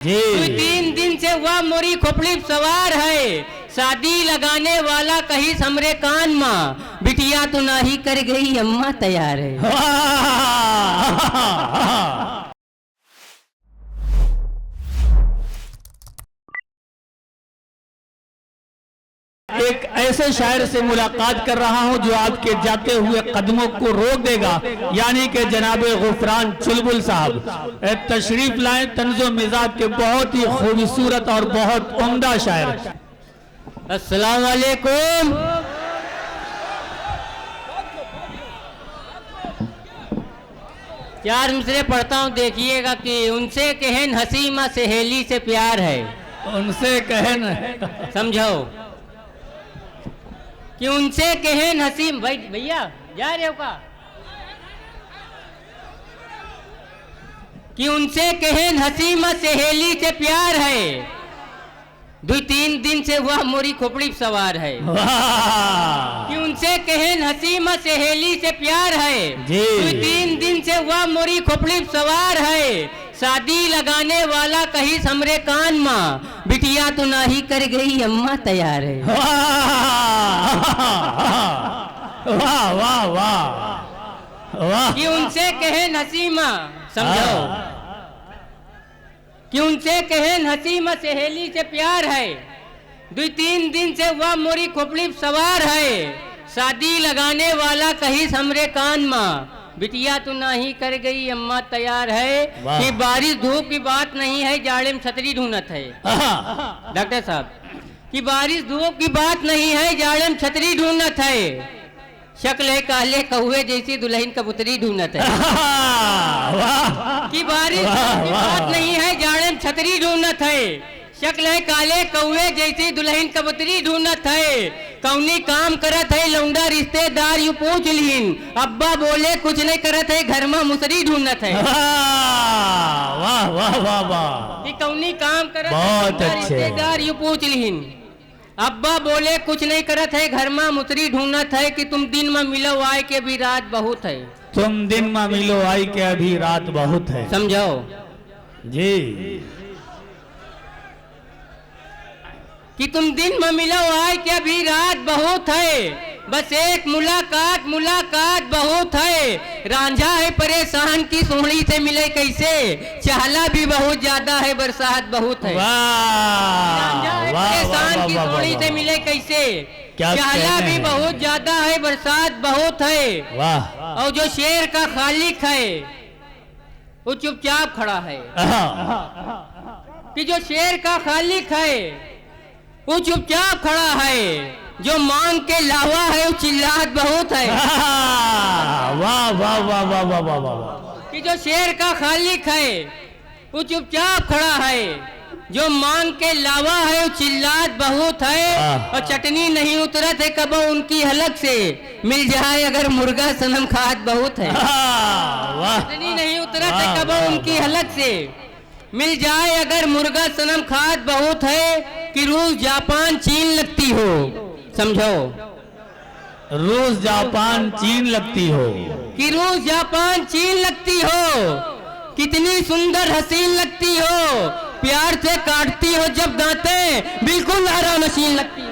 जी 3 दिन से वह मोरी खोपड़ी सवार है, शादी लगाने वाला कहीं हमरे कान माँ, बिटिया तो ना ही कर गई अम्मा तैयार है। एक ऐसे शायर से मुलाकात कर रहा हूं जो आपके जाते हुए कदमों को रोक देगा, यानी कि जनाबे गुफरान चुलबुल साहब तशरीफ लाए। तंजो मिजाज के बहुत ही खूबसूरत और बहुत उम्दा शायर। अस्सलाम वालेकुम। चार मिसरे पढ़ता हूँ, देखिएगा कि उनसे कहन हसीमा सहेली से प्यार है। उनसे कहन समझो कि उनसे कहन हसीम भाई भैया जा रहे हो का, कि उनसे कहन हसीमा सहेली से प्यार है, 2-3 दिन से वह मोरी खोपड़ी सवार है। कि उनसे कहन हसीमा सहेली से प्यार है, 2-3 दिन से वह मोरी खोपड़ी सवार है, शादी लगाने वाला कहीं हमरे कान माँ, बिटिया तो ना ही कर गई अम्मा तैयार है। वाह वाह वाह वाह। कि उनसे कहन हसीमा, समझो कि उनसे कहन हसीमा सहेली से प्यार है, 2-3 दिन से वह मोरी खोपड़ी सवार है, शादी लगाने वाला कहीं हमरे कान माँ, बिटिया तो ना ही कर गई अम्मा तैयार है। कि बारिश धूप की बात नहीं है, जाड़े में छतरी ढूंढत है। डॉक्टर साहब कि बारिश धूप की बात नहीं है, जाड़े में छतरी ढूंढत है, शक्ल है काले कौवे जैसी दुल्हन कबूतरी ढूंढत है। कि बारिश की बात नहीं है, जाड़े में छतरी ढूंढत है, शक्ल है काले कौवे जैसी दुल्हन कबूतरी ढूंढत है, कौनी काम करत है लौंडा रिश्तेदार यू पूछ लीन, अब्बा बोले कुछ नहीं करत है, घर में मुसरी ढूंढत है। वाह वाह वाह वाह। कि कौनी काम करत बहुत है अच्छे। रिश्तेदार यू पूछ लीन, अब्बा बोले कुछ नहीं करत है, घर में मुसरी ढूंढत है, कि तुम दिन में मिलो आए के भी रात बहुत है। तुम दिन में मिलो आई के अभी रात बहुत है। समझो जी कि तुम दिन में मिलो आए के अभी रात बहुत है, बस एक मुलाकात मुलाकात बहुत है, रांझा है परेशान की सोहनी से मिले कैसे, चाहला भी बहुत ज्यादा है बरसात बहुत है। रांझा है परेशान की सोहनी से मिले कैसे, चाहला भी बहुत ज्यादा है बरसात बहुत है। वाह। और जो शेर का खालिक है वो चुपचाप खड़ा है। कि जो शेर का खालिक है वो चुपचाप खड़ा है, जो मांग के लावा है वो चिल्लात बहुत है। वाह वाह वाह वाह वाह वाह वाह। कि जो शेर का खालिक है वो चुपचाप खड़ा है, जो मांग के लावा है वो चिल्लात बहुत है, और चटनी नहीं उतरत है कब उनकी हलक से, मिल जाए अगर मुर्गा सनम खात बहुत है। चटनी नहीं उतरत है कब उनकी हलक से, मिल जाए अगर मुर्गा सनम खात बहुत है, कि रूस जापान चीन लगती हो। समझो रूस जापान चीन लगती हो, कि रूस जापान चीन लगती हो, कितनी सुंदर हसीन लगती हो, प्यार से काटती हो जब दांते, बिल्कुल आराम नशीन लगती हो।